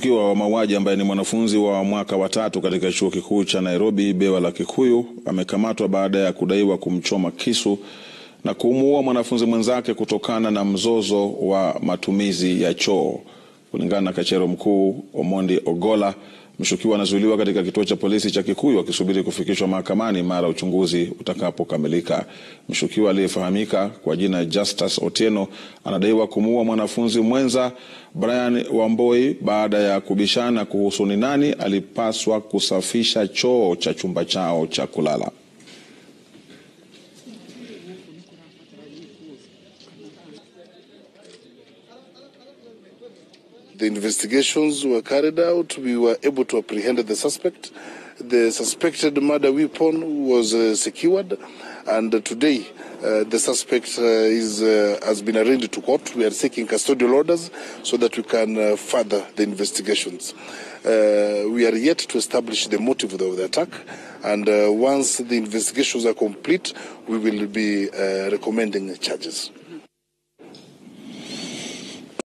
Mshukiwa wa mauaji ambaye ni mwanafunzi wa mwaka wa 3 katika chuo kikuu cha Nairobi, Bewa la Kikuyu, amekamatwa baada ya kudaiwa kumchoma kisu na kumuua mwanafunzi mwenzake kutokana na mzozo wa matumizi ya choo. Kulingana na kachero mkuu Omondi Ogola, mshukiwa anazuiliwa katika kituo cha polisi cha Kikuyu akisubiri kufikishwa mahakamani mara uchunguzi utakapokamilika. Mshukiwa aliyefahamika kwa jina Justus Otieno anadaiwa kumuua mwanafunzi mwenza Brian Wamboi baada ya kubishana kuhusu ni nani alipaswa kusafisha choo cha chumba chao cha kulala. The investigations were carried out. We were able to apprehend the suspect. The suspected murder weapon was secured, and today the suspect has been arraigned to court. We are seeking custodial orders so that we can further the investigations. We are yet to establish the motive of the attack, and once the investigations are complete, we will be recommending charges.